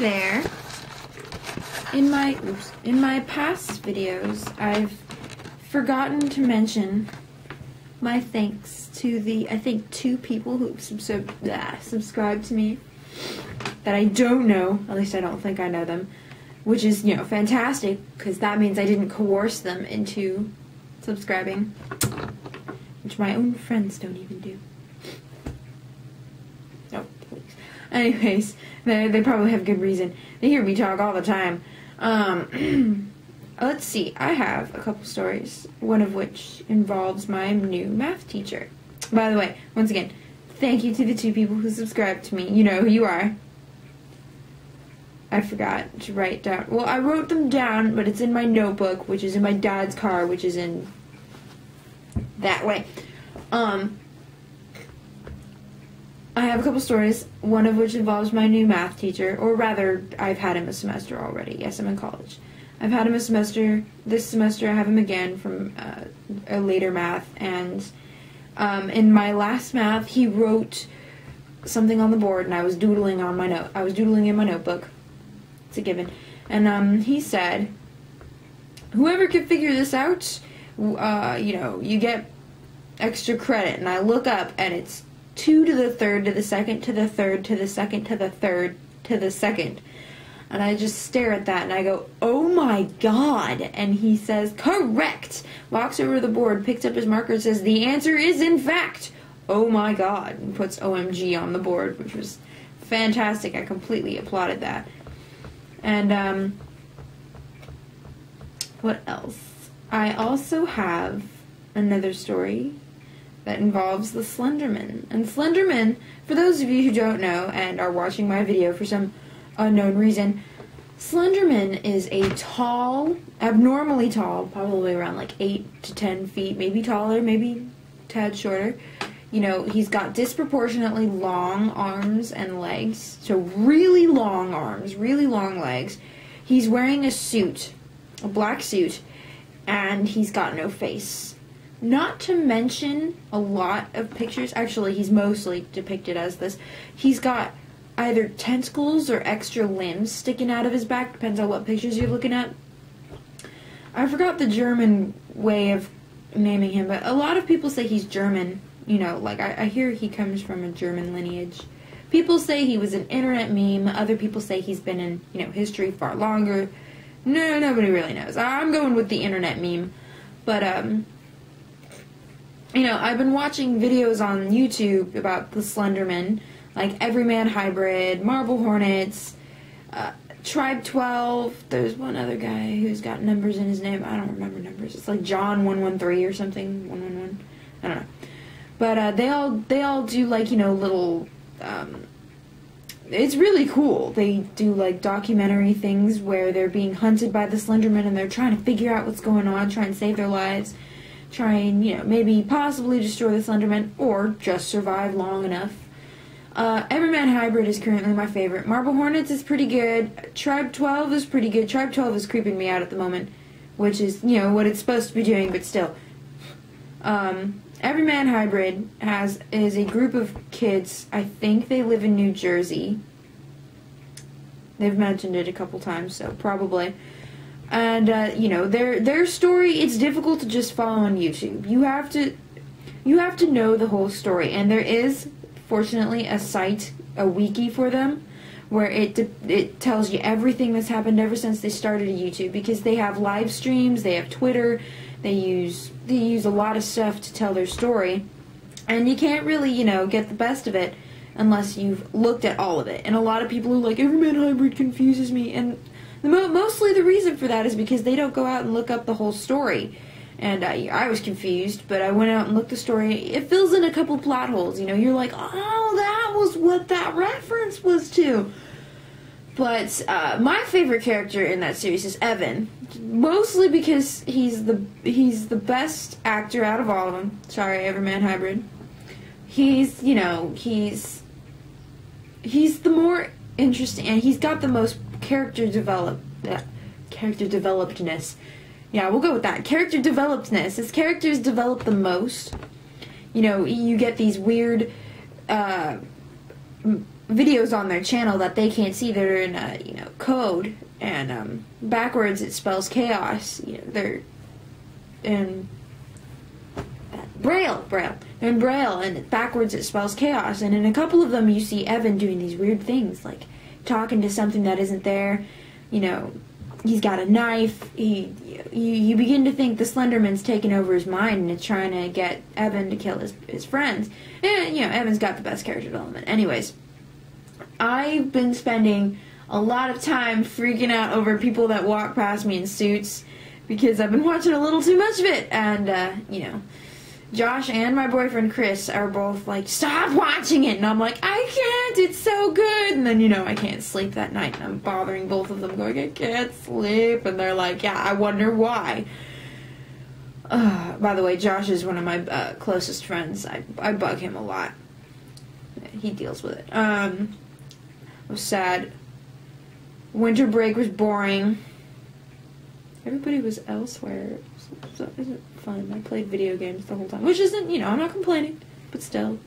there. In my past videos, I've forgotten to mention my thanks to the, I think, 2 people who subscribed to me that I don't know, at least I don't think I know them, which is, you know, fantastic, because that means I didn't coerce them into subscribing, which my own friends don't even do. Oh, please. Anyways, they probably have good reason. They hear me talk all the time. Let's see, I have a couple stories, one of which involves my new math teacher. By the way, once again, thank you to the 2 people who subscribed to me. You know who you are. I forgot to write down. Well, I wrote them down, but it's in my notebook, which is in my dad's car, which is in that way. I have a couple stories, one of which involves my new math teacher, or rather, I've had him a semester already. Yes, I'm in college. I've had him a semester. This semester I have him again from a later math, and in my last math, he wrote something on the board, and I was doodling on my note. I was doodling in my notebook. It's a given. And he said, whoever can figure this out, you know, you get extra credit. And I look up, and it's 2 to the 3rd to the 2nd to the 3rd to the 2nd to the 3rd to the 2nd. And I just stare at that, and I go, oh my god. And he says, correct. Walks over to the board, picks up his marker, and says, the answer is, in fact, oh my god. And puts OMG on the board, which was fantastic. I completely applauded that. And, what else? I also have another story that involves the Slenderman. And Slenderman, for those of you who don't know and are watching my video for some unknown reason, Slenderman is a tall, abnormally tall, probably around like 8 to 10 feet, maybe taller, maybe a tad shorter. You know, he's got disproportionately long arms and legs, so really long arms, really long legs. He's wearing a suit, a black suit, and he's got no face. Not to mention a lot of pictures, actually he's mostly depicted as this, he's got either tentacles or extra limbs sticking out of his back, depends on what pictures you're looking at. I forgot the German way of naming him, but a lot of people say he's German. You know, like, I hear he comes from a German lineage. People say he was an internet meme. Other people say he's been in, you know, history far longer. No, nobody really knows. I'm going with the internet meme. But, you know, I've been watching videos on YouTube about the Slenderman, like Everyman Hybrid, Marble Hornets, Tribe 12. There's one other guy who's got numbers in his name. I don't remember numbers. It's like John 113 or something. 111. I don't know. But they all do, like, you know, little, it's really cool. They do, like, documentary things where they're being hunted by the Slenderman and they're trying to figure out what's going on, try and save their lives, try and, you know, maybe possibly destroy the Slenderman or just survive long enough. Everyman Hybrid is currently my favorite. Marble Hornets is pretty good. Tribe 12 is pretty good. Tribe 12 is creeping me out at the moment, which is, you know, what it's supposed to be doing, but still. Everyman Hybrid is a group of kids. I think they live in New Jersey. They've mentioned it a couple times, so probably. And you know, their story, it's difficult to just follow on YouTube. You have to know the whole story, and there is fortunately a site, a wiki for them, where it tells you everything that's happened ever since they started YouTube, because they have live streams, they have Twitter. They use a lot of stuff to tell their story, and you can't really, you know, get the best of it unless you've looked at all of it. And a lot of people are like, Everyman Hybrid confuses me, and mostly the reason for that is because they don't go out and look up the whole story. And I was confused, but I went out and looked the story. It fills in a couple plot holes, you know. You're like, oh, that was what that reference was to. But my favorite character in that series is Evan, mostly because he's the best actor out of all of them. Sorry, Everyman Hybrid. He's, you know, he's the more interesting, and he's got the most character developedness. Yeah, we'll go with that. Character developedness. His characters develop the most. You know, you get these weird videos on their channel that they can't see. They're in code, and backwards it spells chaos. They're in Braille. They're in Braille, and backwards it spells chaos. And in a couple of them, you see Evan doing these weird things, like talking to something that isn't there. He's got a knife. You begin to think the Slenderman's taken over his mind and it's trying to get Evan to kill his friends. And, Evan's got the best character development. Anyways, I've been spending a lot of time freaking out over people that walk past me in suits because I've been watching a little too much of it. And, Josh and my boyfriend Chris are both like, stop watching it! And I'm like, I can't, it's so good! And then, I can't sleep that night, and I'm bothering both of them going, I can't sleep, and they're like, yeah, I wonder why. By the way, Josh is one of my closest friends. I bug him a lot. He deals with it. I was sad. Winter break was boring. Everybody was elsewhere. So it wasn't fun. I played video games the whole time. Which isn't, I'm not complaining. But still,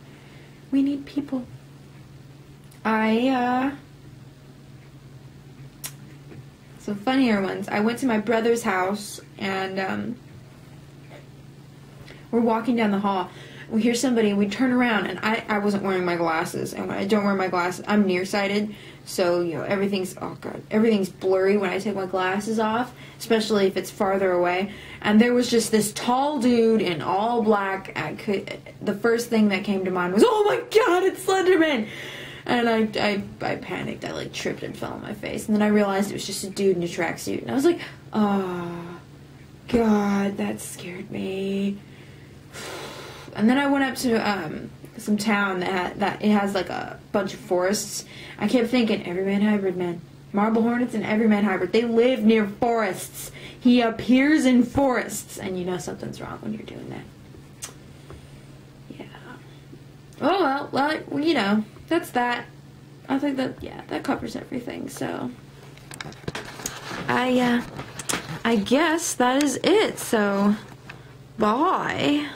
we need people. Some funnier ones. I went to my brother's house, and we're walking down the hall. We hear somebody, and we turn around, and I wasn't wearing my glasses. And when I don't wear my glasses, I'm nearsighted. So, everything's blurry when I take my glasses off, especially if it's farther away. And there was just this tall dude in all black. The first thing that came to mind was, oh my god, it's Slenderman! And I panicked. I, tripped and fell on my face. And then I realized it was just a dude in a tracksuit. And I was like, oh, god, that scared me. And then I went up to some town that it has a bunch of forests. I kept thinking, Everyman Hybrid, man. Marble Hornets and Everyman Hybrid. They live near forests. He appears in forests. And something's wrong when you're doing that. Yeah. Oh, well, that's that. I think that covers everything. So, I guess that is it. So, bye.